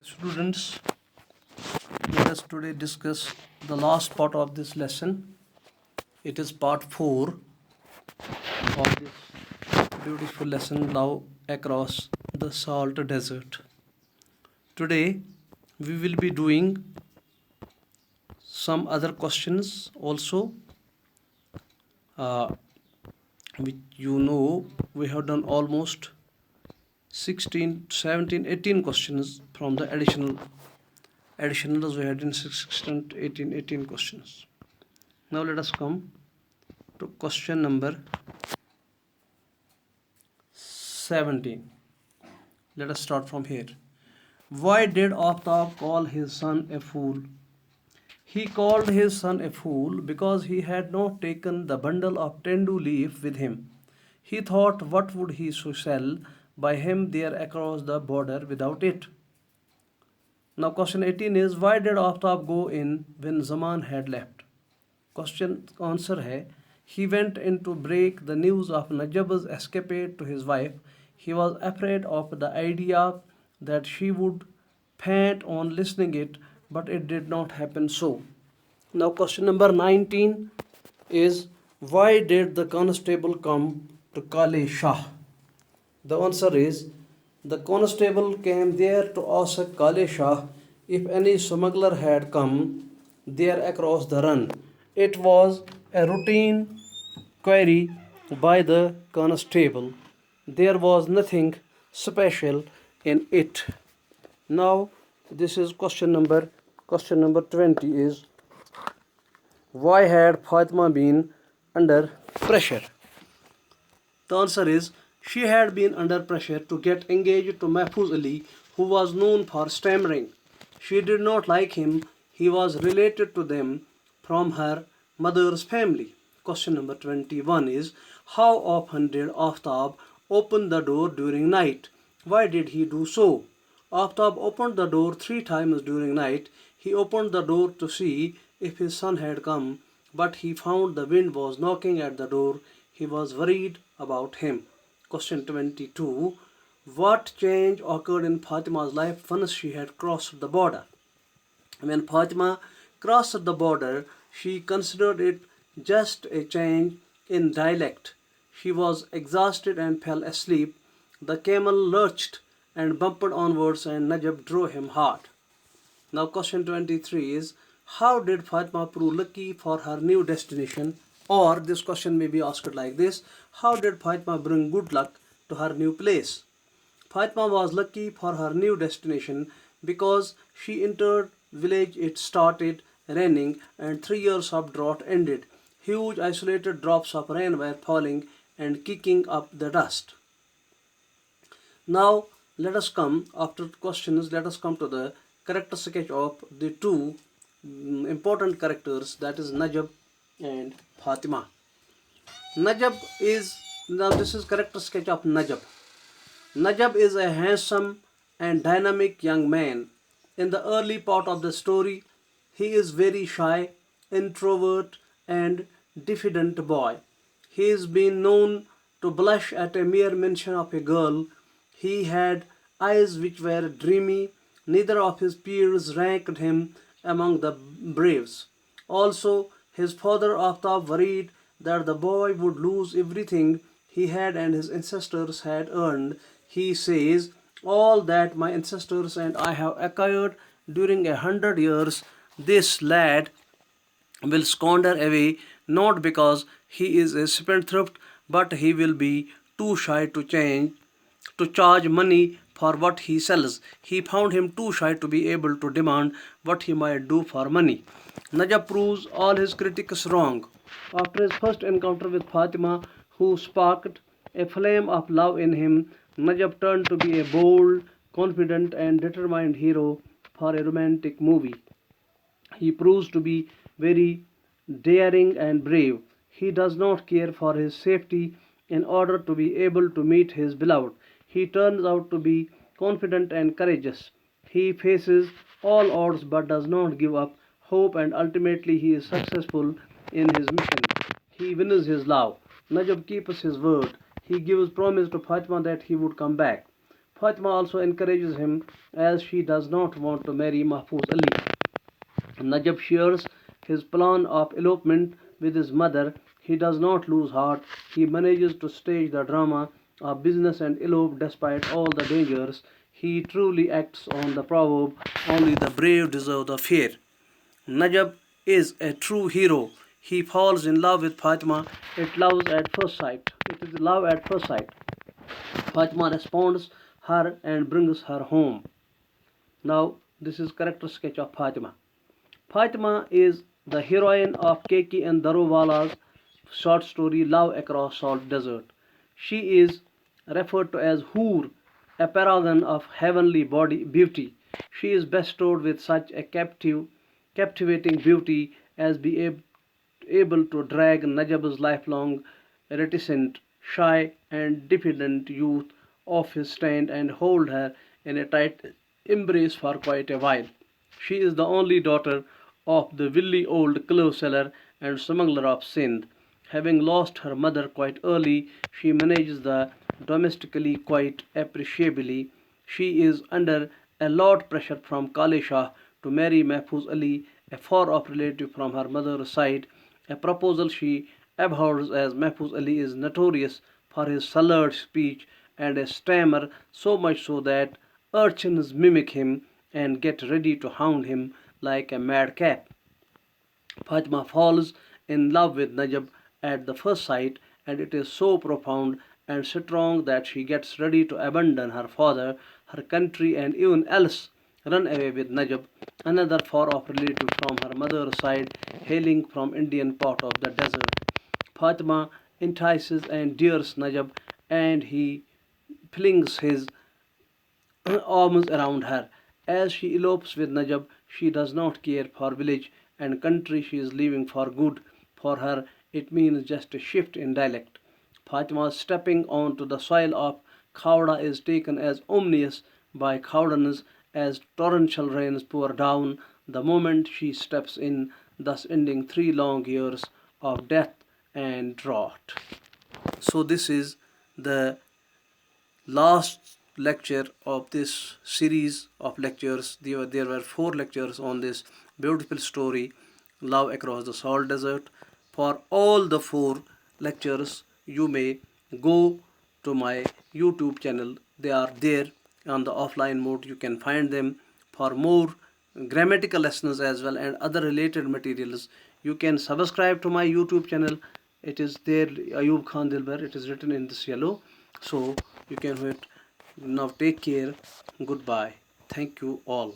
Students, let us today discuss the last part of this lesson. It is part 4 of this beautiful lesson, Love Across the Salt Desert. Today, we will be doing some other questions also, uh, which we have done almost 16, 17, 18 questions from the additionals. We had in 16, 18 questions. Now let us come to question number 17. Let us start from here. Why did Aftab call his son a fool? He called his son a fool because he had not taken the bundle of tendu leaf with him. He thought, what would he sell by him there across the border without it? Now question 18 is, why did Aftab go in when Zaman had left? Question answer है, he went in to break the news of Najab's escapade to his wife. He was afraid of the idea that she would faint on listening it, but it did not happen so. Now question number 19 is, why did the constable come to Kale Shah? The answer is, the constable came there to ask Kale Shah if any smuggler had come there across the run. It was a routine query by the constable. There was nothing special in it. Now this is question number 20 is, why had Fatima been under pressure? The answer is, she had been under pressure to get engaged to Mahfouz Ali, who was known for stammering. She did not like him. He was related to them from her mother's family. Question number 21 is, how often did Aftab open the door during night? Why did he do so? Aftab opened the door 3 times during night. He opened the door to see if his son had come, but he found the wind was knocking at the door. He was worried about him. Question 22. What change occurred in Fatima's life once she had crossed the border? When Fatima crossed the border, she considered it just a change in dialect. She was exhausted and fell asleep. The camel lurched and bumped onwards, and Najab drove him hard. Now question 23 is, how did Fatima prove lucky for her new destination? Or this question may be asked like this, how did Fatima bring good luck to her new place? Fatima was lucky for her new destination because she entered village. It started raining and 3 years of drought ended. Huge isolated drops of rain were falling and kicking up the dust. Now let us come, after questions, let us come to the character sketch of the two important characters, that is Najab and Fatima. Najab is, now this is character sketch of Najab. Najab is a handsome and dynamic young man. In the early part of the story, he is very shy, introvert, and diffident boy. He is been known to blush at a mere mention of a girl. He had eyes which were dreamy. Neither of his peers ranked him among the braves. Also, his father Aftab worried that the boy would lose everything he had and his ancestors had earned. He says, all that my ancestors and I have acquired during 100 years, this lad will squander away, not because he is a spendthrift, but he will be too shy to charge money for what he sells. He found him too shy to be able to demand what he might do for money. Najab proves all his critics wrong. After his first encounter with Fatima, who sparked a flame of love in him, Najab turned to be a bold, confident, and determined hero for a romantic movie. He proves to be very daring and brave. He does not care for his safety in order to be able to meet his beloved. He turns out to be confident and courageous. He faces all odds but does not give up hope, and ultimately he is successful in his mission. He wins his love. Najab keeps his word. He gives promise to Fatima that he would come back. Fatima also encourages him as she does not want to marry Mahfouz Ali. Najab shares his plan of elopement with his mother. He does not lose heart. He manages to stage the drama of business and elope despite all the dangers. He truly acts on the proverb, only the brave deserve the fear. Najab is a true hero. He falls in love with Fatima. It loves at first sight. It is love at first sight. Fatima responds her and brings her home. Now, this is character sketch of Fatima. Fatima is the heroine of Keki and Daruwala's short story Love Across Salt Desert. She is referred to as Hoor, a paragon of heavenly body beauty. She is bestowed with such a captivating beauty as be able to drag Najab's lifelong reticent, shy, and diffident youth off his stand and hold her in a tight embrace for quite a while. She is the only daughter of the wily old clove seller and smuggler of Sindh. Having lost her mother quite early, she manages the domestically quite appreciably. She is under a lot pressure from Kale Shah to marry Mahfouz Ali, a far-off relative from her mother's side, a proposal she abhors as Mahfouz Ali is notorious for his slurred speech and a stammer, so much so that urchins mimic him and get ready to hound him like a madcap. Fatima falls in love with Najab at the first sight, and it is so profound and strong that she gets ready to abandon her father, her country, and even else run away with Najab, another far-off relative from her mother's side, hailing from Indian part of the desert. Fatima entices and dares Najab, and he flings his arms around her. As she elopes with Najab, she does not care for village and country she is leaving for good. For her, it means just a shift in dialect. Fatima stepping onto the soil of Khawda is taken as ominous by Khawdans as torrential rains pour down the moment she steps in, thus ending 3 long years of death and drought. So, this is the last lecture of this series of lectures. There were 4 lectures on this beautiful story, Love Across the Salt Desert. For all the 4 lectures, you may go to my YouTube channel. They are there on the offline mode. You can find them. For more grammatical lessons as well and other related materials, you can subscribe to my YouTube channel. It is there, Ayub Khan Dilbar. It is written in this yellow. So you can wait. Now take care. Goodbye. Thank you all.